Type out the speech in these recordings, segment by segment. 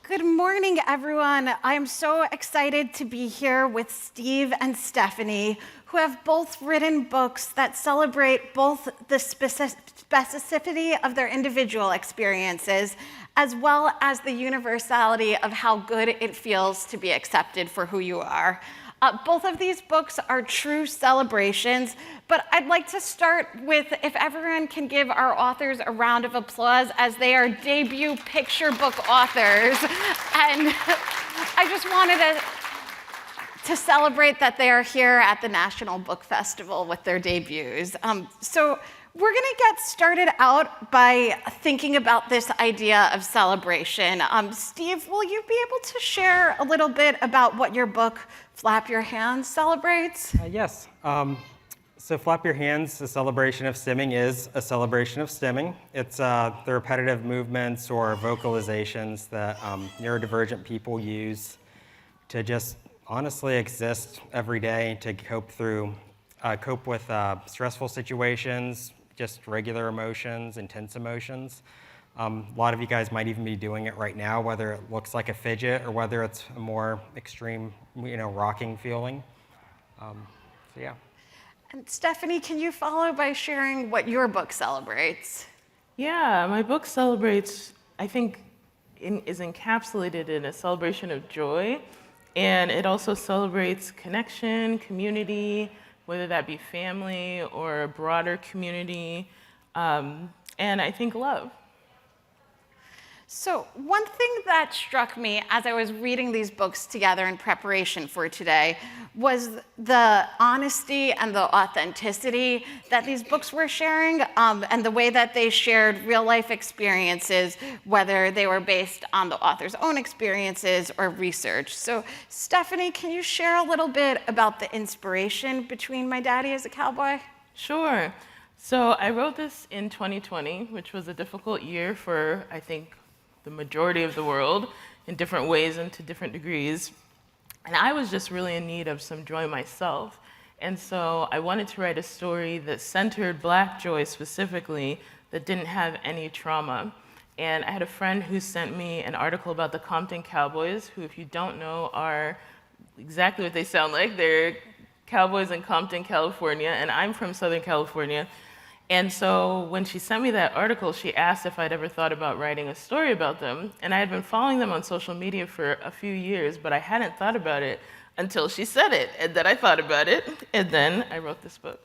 Good morning, everyone. I'm so excited to be here with Steve and Stephanie, who have both written books that celebrate both the specificity of their individual experiences, as well as the universality of how good it feels to be accepted for who you are. Both of these books are true celebrations, but I'd like to start with if everyone can give our authors a round of applause as they are debut picture book authors. And I just wanted to celebrate that they are here at the National Book Festival with their debuts. So we're going to get started out by thinking about this idea of celebration. Steve, will you be able to share a little bit about what your book, Flap Your Hands, celebrates? Yes. So Flap Your Hands, a celebration of stimming, is a celebration of stimming. It's the repetitive movements or vocalizations that neurodivergent people use to just honestly exist every day, to cope with stressful situations, just regular emotions, intense emotions. A lot of you guys might even be doing it right now, whether it looks like a fidget or whether it's a more extreme, rocking feeling. So yeah. And Stephanie, can you follow by sharing what your book celebrates? Yeah, my book celebrates, I think, is encapsulated in a celebration of joy, and it also celebrates connection, community, whether that be family or a broader community, and I think love. So one thing that struck me as I was reading these books together in preparation for today was the honesty and the authenticity that these books were sharing, and the way that they shared real-life experiences, whether they were based on the author's own experiences or research. So Stephanie, can you share a little bit about the inspiration between My Daddy is a Cowboy? Sure. So I wrote this in 2020, which was a difficult year for, I think, the majority of the world in different ways and to different degrees. And I was just really in need of some joy myself. And so I wanted to write a story that centered Black joy specifically, that didn't have any trauma. And I had a friend who sent me an article about the Compton Cowboys, who, if you don't know, are exactly what they sound like. They're cowboys in Compton, California, and I'm from Southern California. And so when she sent me that article, she asked if I'd ever thought about writing a story about them. And I had been following them on social media for a few years, but I hadn't thought about it until she said it. And then I thought about it, and then I wrote this book.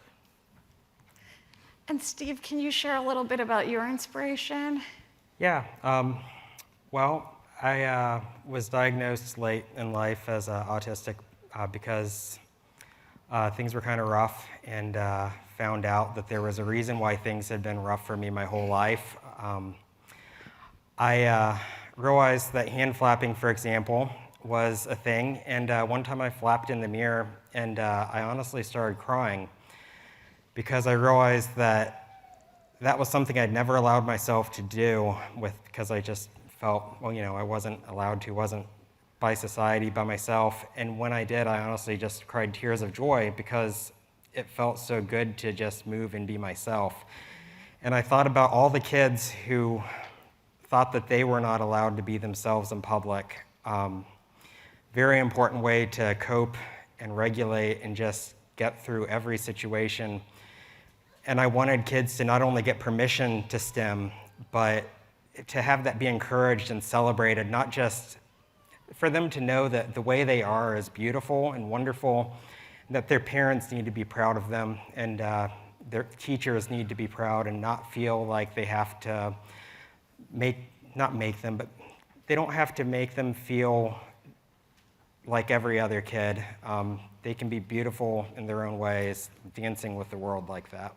And Steve, can you share a little bit about your inspiration? Yeah. Well, I was diagnosed late in life as autistic because things were kind of rough, and found out that there was a reason why things had been rough for me my whole life. I realized that hand flapping, for example, was a thing, and one time I flapped in the mirror, and I honestly started crying because I realized that was something I'd never allowed myself to do because I just felt, I wasn't allowed to, wasn't by society, by myself. And when I did, I honestly just cried tears of joy because it felt so good to just move and be myself. And I thought about all the kids who thought that they were not allowed to be themselves in public. Very important way to cope and regulate and just get through every situation. And I wanted kids to not only get permission to STEM, but to have that be encouraged and celebrated, not just for them to know that the way they are is beautiful and wonderful, that their parents need to be proud of them, and their teachers need to be proud and not feel like they have to not make them, but they don't have to make them feel like every other kid. They can be beautiful in their own ways, dancing with the world like that.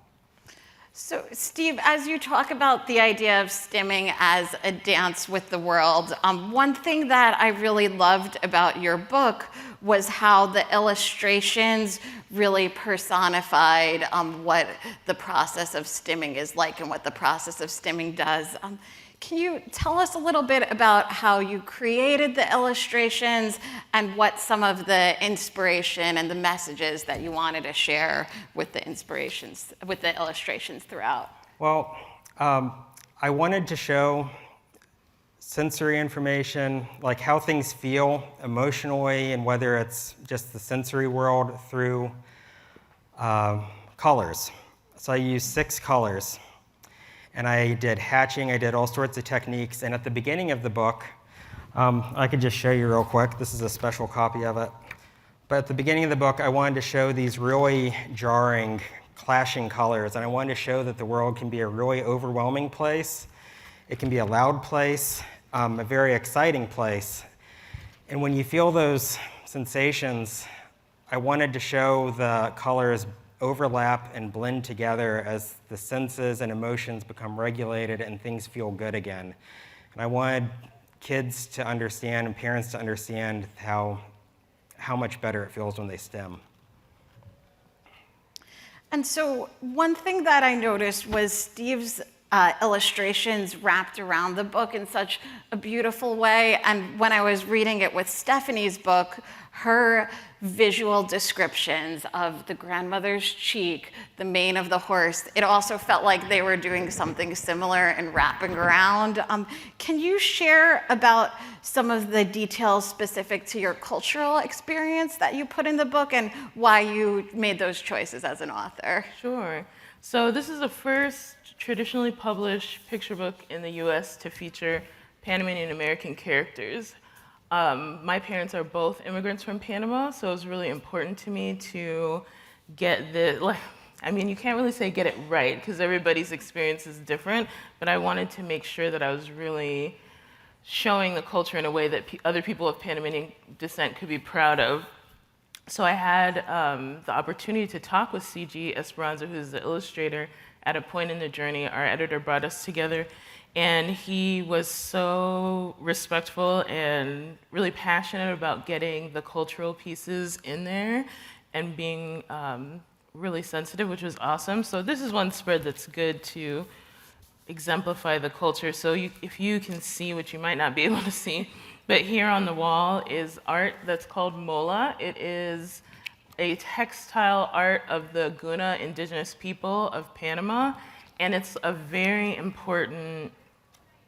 So Steve, as you talk about the idea of stimming as a dance with the world, one thing that I really loved about your book was how the illustrations really personified what the process of stimming is like and what the process of stimming does. Can you tell us a little bit about how you created the illustrations and what some of the inspiration and the messages that you wanted to share with the illustrations throughout? Well, I wanted to show sensory information, like how things feel emotionally, and whether it's just the sensory world through colors. So I used 6 colors, and I did hatching, I did all sorts of techniques, and at the beginning of the book, I could just show you real quick. This is a special copy of it. But at the beginning of the book, I wanted to show these really jarring, clashing colors, and I wanted to show that the world can be a really overwhelming place. It can be a loud place, a very exciting place. And when you feel those sensations, I wanted to show the colors overlap and blend together as the senses and emotions become regulated and things feel good again. And I wanted kids to understand and parents to understand how much better it feels when they stem. And so one thing that I noticed was Steve's illustrations wrapped around the book in such a beautiful way. And when I was reading it with Stephanie's book, her visual descriptions of the grandmother's cheek, the mane of the horse, it also felt like they were doing something similar and wrapping around. Can you share about some of the details specific to your cultural experience that you put in the book and why you made those choices as an author? Sure. So this is the first traditionally published picture book in the US to feature Panamanian American characters. My parents are both immigrants from Panama, so it was really important to me to get you can't really say get it right because everybody's experience is different, but I wanted to make sure that I was really showing the culture in a way that other people of Panamanian descent could be proud of. So I had the opportunity to talk with C.G. Esperanza, who's the illustrator, at a point in the journey. Our editor brought us together, and he was so respectful and really passionate about getting the cultural pieces in there and being really sensitive, which was awesome. So this is one spread that's good to exemplify the culture. So if you can see, which you might not be able to see, but here on the wall is art that's called Mola. It is a textile art of the Guna indigenous people of Panama, and it's a very important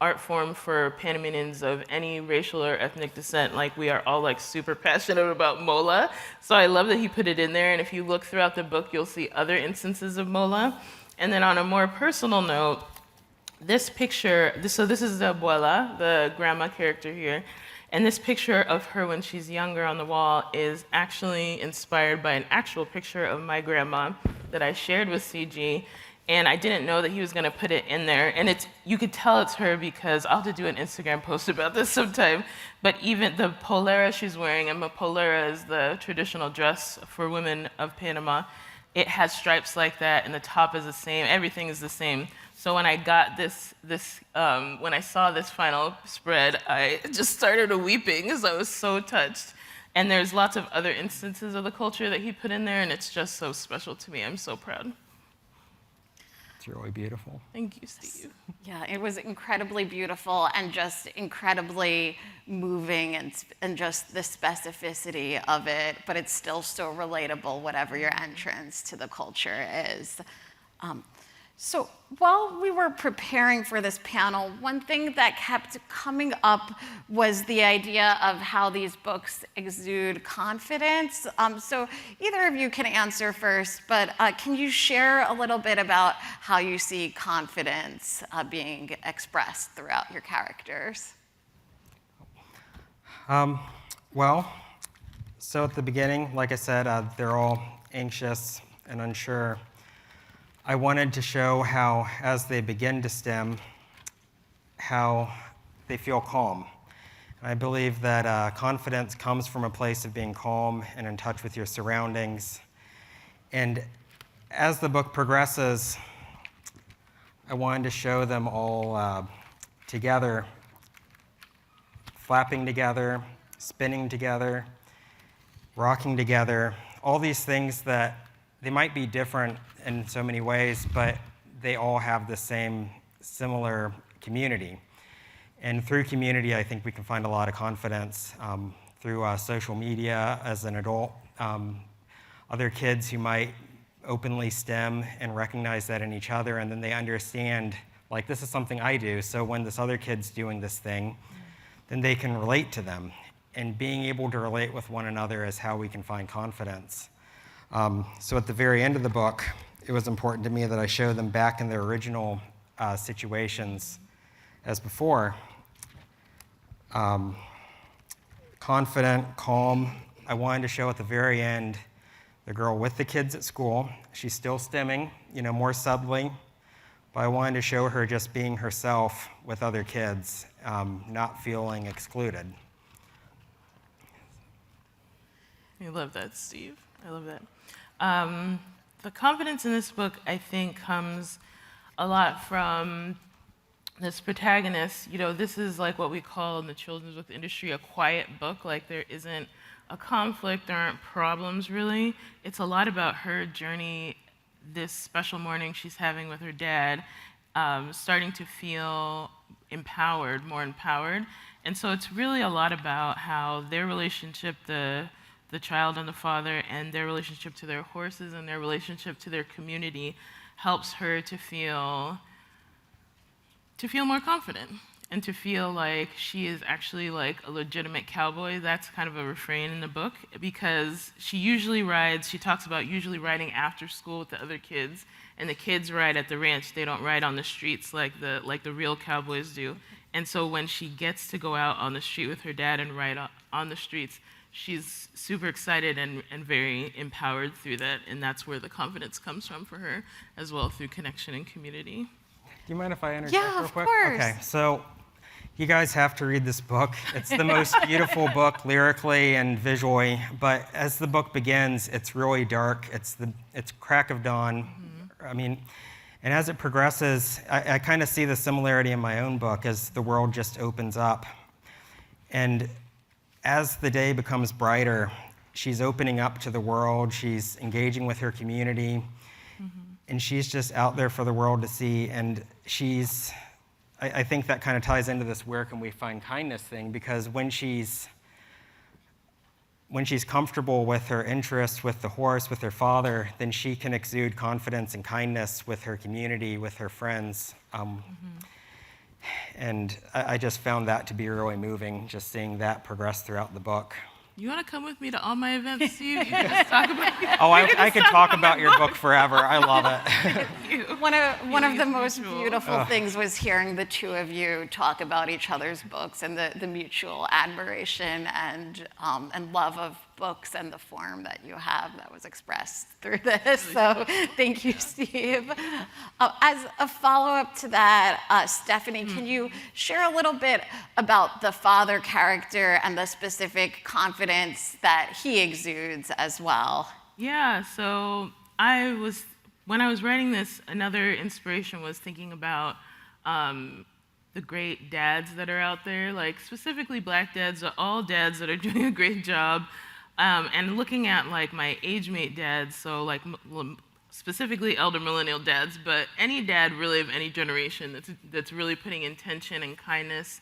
art form for Panamanians of any racial or ethnic descent. Like, we are all like super passionate about Mola, so I love that he put it in there, and if you look throughout the book, you'll see other instances of Mola. And then on a more personal note, this picture, so this is the abuela, the grandma character here, and this picture of her when she's younger on the wall is actually inspired by an actual picture of my grandma that I shared with CG, and I didn't know that he was going to put it in there. And you could tell it's her because I'll have to do an Instagram post about this sometime, but even the polera she's wearing, and a polera is the traditional dress for women of Panama, it has stripes like that, and the top is the same, everything is the same. So when I got when I saw this final spread, I just started weeping because I was so touched. And there's lots of other instances of the culture that he put in there, and it's just so special to me. I'm so proud. It's really beautiful. Thank you, Steve. Yeah, it was incredibly beautiful and just incredibly moving, and just the specificity of it, but it's still so relatable, whatever your entrance to the culture is. So while we were preparing for this panel, one thing that kept coming up was the idea of how these books exude confidence. So either of you can answer first, but can you share a little bit about how you see confidence being expressed throughout your characters? So at the beginning, like I said, they're all anxious and unsure. I wanted to show how, as they begin to stem, how they feel calm. And I believe that confidence comes from a place of being calm and in touch with your surroundings. And as the book progresses, I wanted to show them all together, flapping together, spinning together, rocking together, all these things that they might be different in so many ways, but they all have the same similar community. And through community, I think we can find a lot of confidence through social media as an adult. Other kids who might openly STEM and recognize that in each other, and then they understand, like, this is something I do, so when this other kid's doing this thing, then they can relate to them. And being able to relate with one another is how we can find confidence. So at the very end of the book, it was important to me that I show them back in their original situations as before. Confident, calm. I wanted to show at the very end the girl with the kids at school. She's still stimming, more subtly, but I wanted to show her just being herself with other kids, not feeling excluded. I love that, Steve. I love that. The confidence in this book, I think, comes a lot from this protagonist. This is like what we call in the children's book industry a quiet book. Like there isn't a conflict, there aren't problems really. It's a lot about her journey this special morning she's having with her dad, starting to feel empowered, more empowered. And so it's really a lot about how their relationship, the child and the father, and their relationship to their horses and their relationship to their community helps her to feel more confident and to feel like she is actually like a legitimate cowboy. That's kind of a refrain in the book because she talks about usually riding after school with the other kids, and the kids ride at the ranch. They don't ride on the streets like the real cowboys do. And so when she gets to go out on the street with her dad and ride on the streets, she's super excited and very empowered through that, and that's where the confidence comes from for her, as well through connection and community. Do you mind if I interject Yeah, real of quick? course. Okay, so you guys have to read this book. It's the most beautiful book lyrically and visually, but as the book begins, it's really dark. It's crack of dawn. Mm-hmm. And as it progresses, I kind of see the similarity in my own book as the world just opens up. And as the day becomes brighter, she's opening up to the world, she's engaging with her community, and she's just out there for the world to see. And I think that kind of ties into this where can we find kindness thing, because when she's comfortable with her interest, with the horse, with her father, then she can exude confidence and kindness with her community, with her friends. And I just found that to be really moving, just seeing that progress throughout the book. You want to come with me to all my events, Steve? You can just talk about Oh, I could talk about your book forever. I love it. One of the most beautiful things was hearing the two of you talk about each other's books and the mutual admiration and love of books and the form that you have that was expressed through this. So thank you, Steve. As a follow-up to that, Stephanie, can you share a little bit about the father character and the specific confidence that he exudes as well? Yeah, so when I was writing this, another inspiration was thinking about the great dads that are out there, like specifically Black dads, all dads that are doing a great job, and looking at like my age mate dads, so like specifically elder millennial dads, but any dad really of any generation that's really putting intention and kindness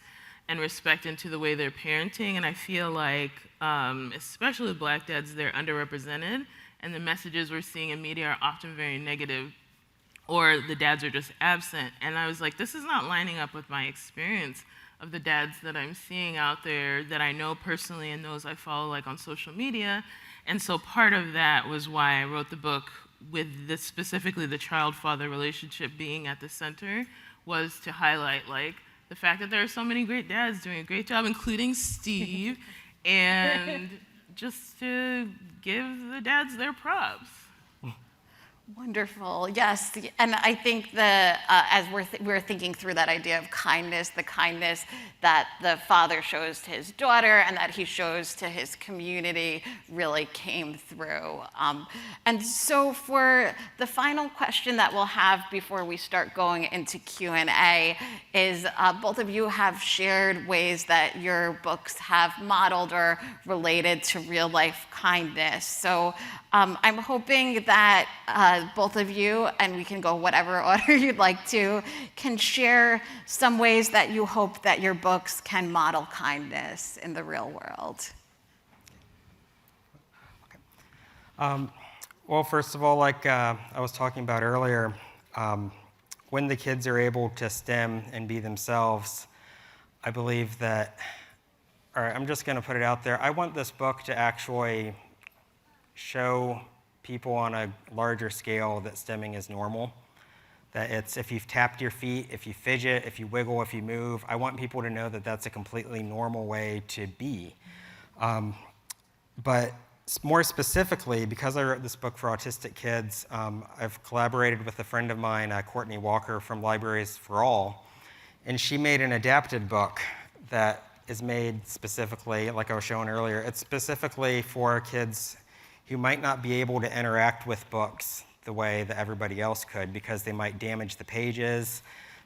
and respect into the way they're parenting. And I feel like, especially with Black dads, they're underrepresented, and the messages we're seeing in media are often very negative, or the dads are just absent. And I was like, this is not lining up with my experience of the dads that I'm seeing out there that I know personally and those I follow like on social media. And so part of that was why I wrote the book with this, specifically the child-father relationship being at the center, was to highlight like the fact that there are so many great dads doing a great job, including Steve, and just to give the dads their props. Wonderful, yes, and I think as we're thinking through that idea of kindness, the kindness that the father shows to his daughter and that he shows to his community really came through. And so for the final question that we'll have before we start going into Q&A is both of you have shared ways that your books have modeled or related to real life kindness. So I'm hoping that both of you, and we can go whatever order you'd like to, can share some ways that you hope that your books can model kindness in the real world. Well, first of all, like I was talking about earlier, when the kids are able to STEM and be themselves, I believe that all right, I'm just going to put it out there. I want this book to actually show people on a larger scale that stimming is normal. That it's if you've tapped your feet, if you fidget, if you wiggle, if you move, I want people to know that that's a completely normal way to be. But more specifically, because I wrote this book for autistic kids, I've collaborated with a friend of mine, Courtney Walker from Libraries for All, and she made an adapted book that is made specifically, like I was showing earlier, it's specifically for kids who might not be able to interact with books the way that everybody else could because they might damage the pages,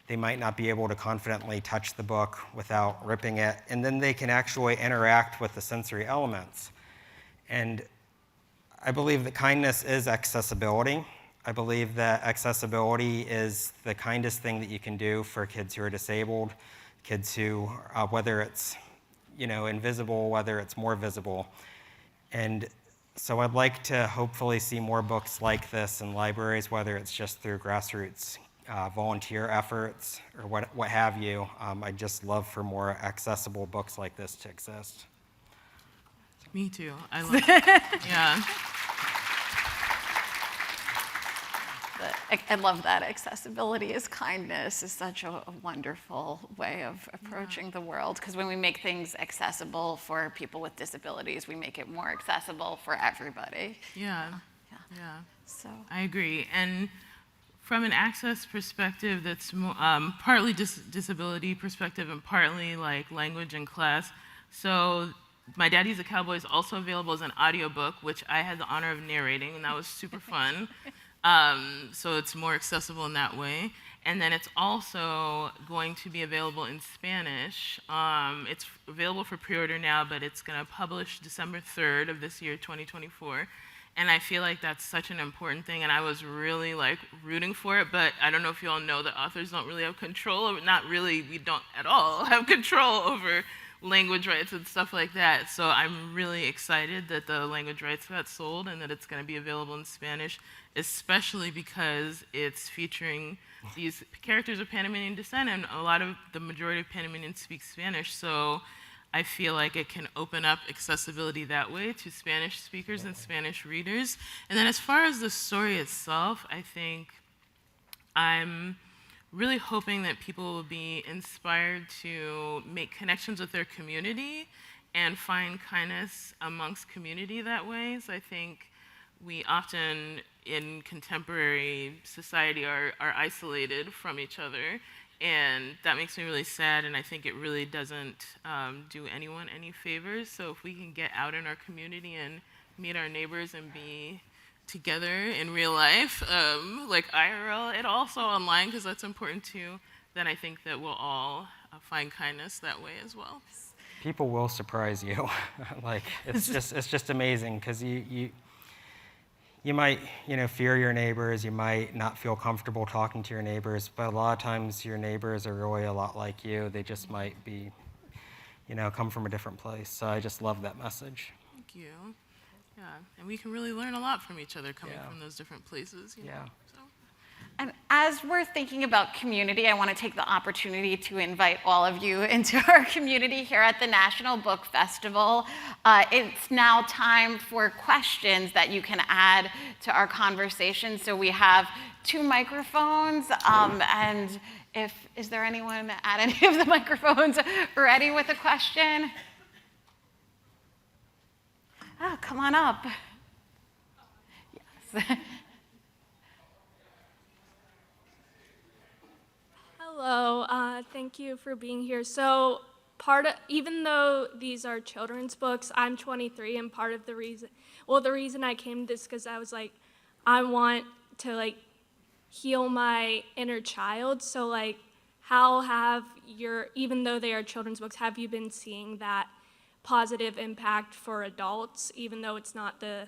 they might not be able to confidently touch the book without ripping it, and then they can actually interact with the sensory elements. And I believe that kindness is accessibility. I believe that accessibility is the kindest thing that you can do for kids who are disabled, kids who, whether it's invisible, whether it's more visible. And so I'd like to hopefully see more books like this in libraries, whether it's just through grassroots volunteer efforts or what have you. I'd just love for more accessible books like this to exist. Me too. I love it. Yeah. I love that. Accessibility is kindness is such a wonderful way of approaching the world, because when we make things accessible for people with disabilities, we make it more accessible for everybody. Yeah. So I agree. And from an access perspective, that's partly disability perspective and partly like language and class. So My Daddy's a Cowboy is also available as an audiobook, which I had the honor of narrating, and that was super fun. So it's more accessible in that way. And then it's also going to be available in Spanish. It's available for pre-order now, but it's going to publish December 3rd of this year, 2024. And I feel like that's such an important thing, and I was really like rooting for it, but I don't know if you all know that authors don't really have control over, not really, we don't at all have control over language rights and stuff like that. So I'm really excited that the language rights got sold and that it's going to be available in Spanish, especially because it's featuring these characters of Panamanian descent, and the majority of Panamanians speak Spanish. So I feel like it can open up accessibility that way to Spanish speakers and Spanish readers. And then as far as the story itself, I think I'm really hoping that people will be inspired to make connections with their community and find kindness amongst community that way. So I think we often in contemporary society are isolated from each other, and that makes me really sad, and I think it really doesn't do anyone any favors. So if we can get out in our community and meet our neighbors and be together in real life, like IRL, and also online, because that's important too, then I think that we'll all find kindness that way as well. People will surprise you. Like it's just amazing, because you might fear your neighbors, you might not feel comfortable talking to your neighbors, but a lot of times your neighbors are really a lot like you. They just might be, come from a different place. So I just love that message. Thank you. Yeah, and we can really learn a lot from each other coming from those different places. You know, so. And as we're thinking about community, I want to take the opportunity to invite all of you into our community here at the National Book Festival. It's now time for questions that you can add to our conversation. So we have 2 microphones, and is there anyone at any of the microphones ready with a question? Oh, come on up. Yes. Hello, thank you for being here. So even though these are children's books, I'm 23, and part of the reason I came to this because I was like, I want to heal my inner child. So how have even though they are children's books, have you been seeing that positive impact for adults, even though it's not the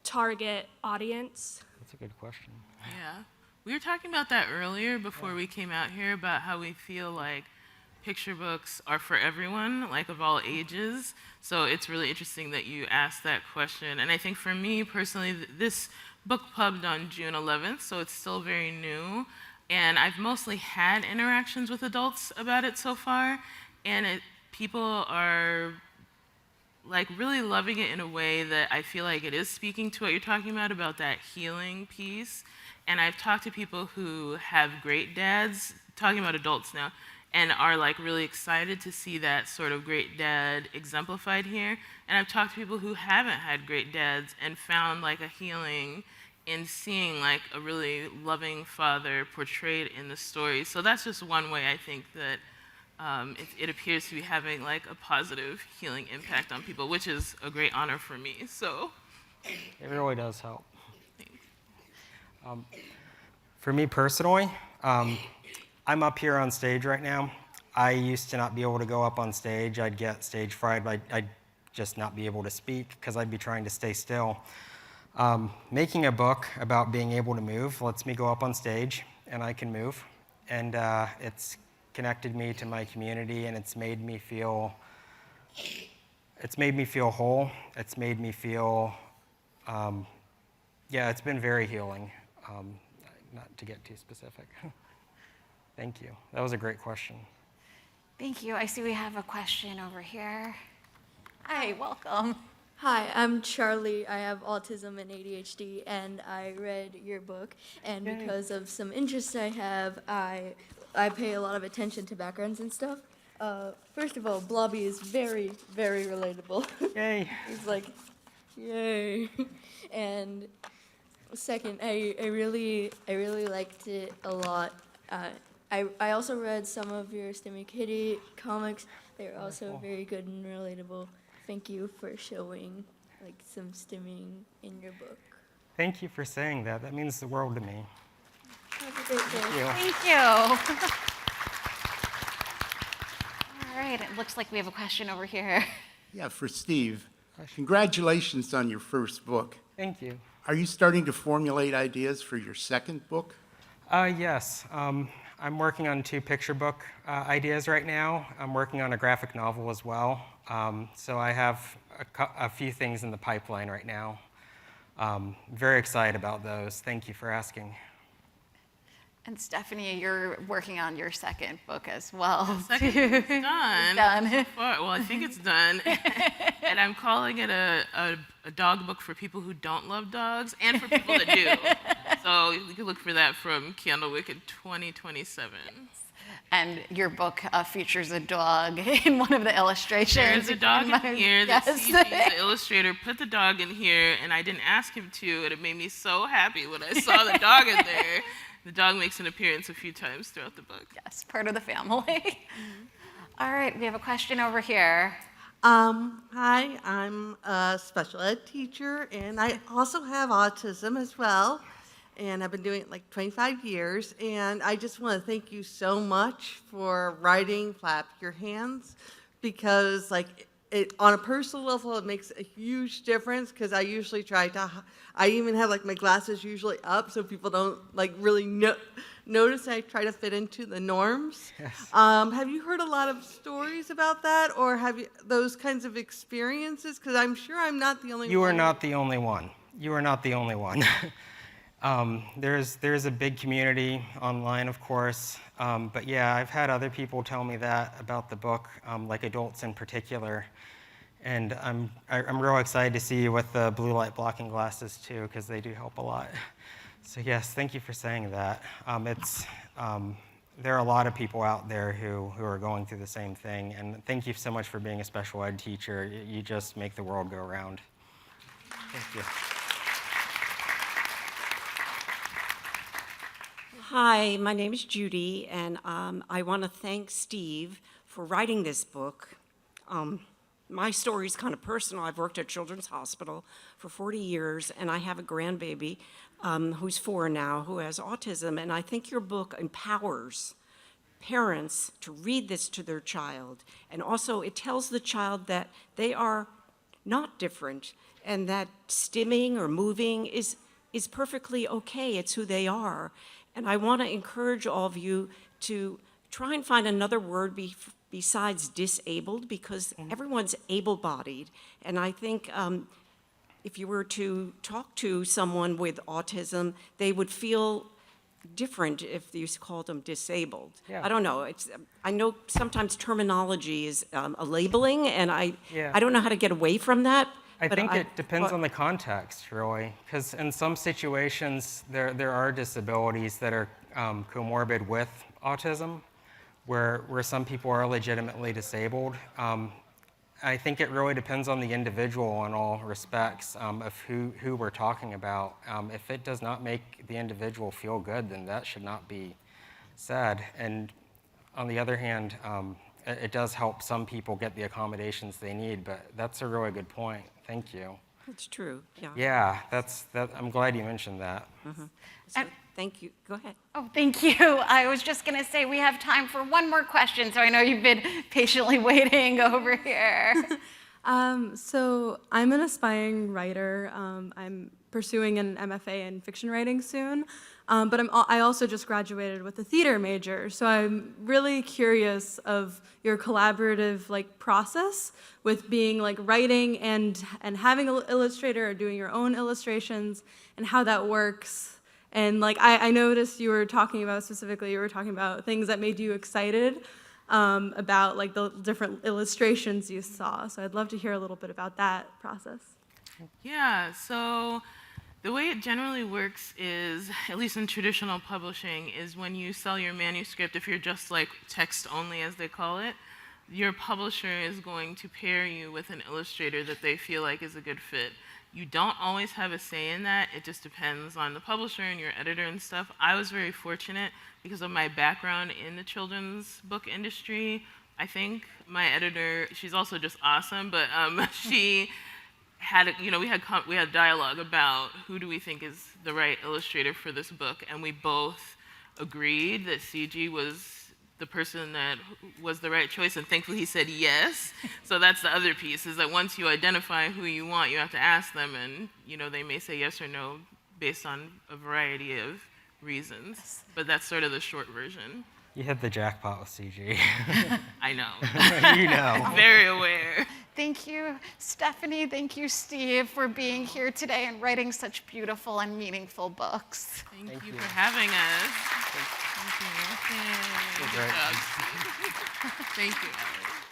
target audience? That's a good question. Yeah. We were talking about that earlier before we came out here, about how we feel like picture books are for everyone, like of all ages. So it's really interesting that you asked that question. And I think for me personally, this book pubbed on June 11th, so it's still very new. And I've mostly had interactions with adults about it so far. And people are like really loving it in a way that I feel like it is speaking to what you're talking about that healing piece. And I've talked to people who have great dads, talking about adults now, and are like really excited to see that sort of great dad exemplified here. And I've talked to people who haven't had great dads and found like a healing in seeing like a really loving father portrayed in the story. So that's just one way I think that it appears to be having like a positive healing impact on people, which is a great honor for me. So It really does help. thanks. For me personally, I'm up here on stage right now. I used to not be able to go up on stage. I'd get stage fright. I'd just not be able to speak because I'd be trying to stay still. Making a book about being able to move lets me go up on stage and I can move. And it's connected me to my community, and it's made me feel whole. It's made me feel, it's been very healing, not to get too specific. Thank you. That was a great question. Thank you. I see we have a question over here. Hi, welcome. Hi, I'm Charlie. I have autism and ADHD, and I read your book. And because of some interests I have, I pay a lot of attention to backgrounds and stuff. First of all, Blobby is very, very relatable. Yay. He's like, yay. And second, I really liked it a lot. I also read some of your Stimmy Kitty comics. They're also very good and relatable. Thank you for showing like some stimming in your book. Thank you for saying that. That means the world to me. Have a great day. Thank you. Thank you. All right, it looks like we have a question over here. Yeah, for Steve. Congratulations on your first book. Thank you. Are you starting to formulate ideas for your second book? Yes. I'm working on 2 picture book ideas right now. I'm working on a graphic novel as well. So I have a few things in the pipeline right now. Very excited about those. Thank you for asking. And Stephanie, you're working on your second book as well. Second, it's done. Done. So far. Well, I think it's done. And I'm calling it a dog book for people who don't love dogs and for people that do. So you can look for that from Candlewick in 2027. And your book features a dog in one of the illustrations. There's a dog in here that Yes. CG, the illustrator, put the dog in here, and I didn't ask him to, and it made me so happy when I saw the dog in there. The dog makes an appearance a few times throughout the book. Yes, part of the family. All right, we have a question over here. Hi, I'm a special ed teacher, and I also have autism as well. And I've been doing it like 25 years. And I just want to thank you so much for writing Flap Your Hands, because like on a personal level, it makes a huge difference, because I usually I even have like my glasses usually up so people don't like really notice I try to fit into the norms. Yes. Have you heard a lot of stories about that, or have you those kinds of experiences? Because I'm sure I'm not the only one. You are not the only one. You are not the only one. There's a big community online, of course, but yeah, I've had other people tell me that about the book, like adults in particular, and I'm real excited to see you with the blue light blocking glasses too, because they do help a lot. So yes, thank you for saying that. There are a lot of people out there who are going through the same thing, and thank you so much for being a special ed teacher. You just make the world go round. Thank you. Hi, my name is Judy, and I want to thank Steve for writing this book. My story is kind of personal. I've worked at Children's Hospital for 40 years, and I have a grandbaby who's 4 now who has autism, and I think your book empowers parents to read this to their child, and also it tells the child that they are not different, and that stimming or moving is perfectly okay. It's who they are. And I want to encourage all of you to try and find another word besides disabled, because everyone's able-bodied. And I think if you were to talk to someone with autism, they would feel different if you called them disabled. Yeah. I don't know. I know sometimes terminology is a labeling, and Yeah. I don't know how to get away from that. I but think it depends but- on the context, really, because in some situations there are disabilities that are comorbid with autism, where some people are legitimately disabled. I think it really depends on the individual in all respects of who we're talking about. If it does not make the individual feel good, then that should not be said. And on the other hand, it does help some people get the accommodations they need, but that's a really good point. Thank you. It's true, yeah. Yeah, I'm glad you mentioned that. So, thank you. Go ahead. Oh, thank you. I was just going to say we have time for one more question, so I know you've been patiently waiting over here. So I'm an aspiring writer. I'm pursuing an MFA in fiction writing soon, but I also just graduated with a theater major. So I'm really curious of your collaborative process with being writing and having an illustrator or doing your own illustrations and how that works. And I noticed you were talking about things that made you excited about the different illustrations you saw. So I'd love to hear a little bit about that process. Yeah, so the way it generally works is, at least in traditional publishing, is when you sell your manuscript, if you're just text only as they call it, your publisher is going to pair you with an illustrator that they feel like is a good fit. You don't always have a say in that. It just depends on the publisher and your editor and stuff. I was very fortunate because of my background in the children's book industry. I think my editor, she's also just awesome, but she had, we had dialogue about who do we think is the right illustrator for this book, and we both agreed that CG was the person that was the right choice, and thankfully he said yes. So that's the other piece, is that once you identify who you want, you have to ask them, and they may say yes or no based on a variety of reasons. But that's sort of the short version. You hit the jackpot with CG. I know. You know. Very aware. Thank you, Stephanie. Thank you, Steve, for being here today and writing such beautiful and meaningful books. Thank you for having us. Thank you. You're Good great. job. Thank you, Alex.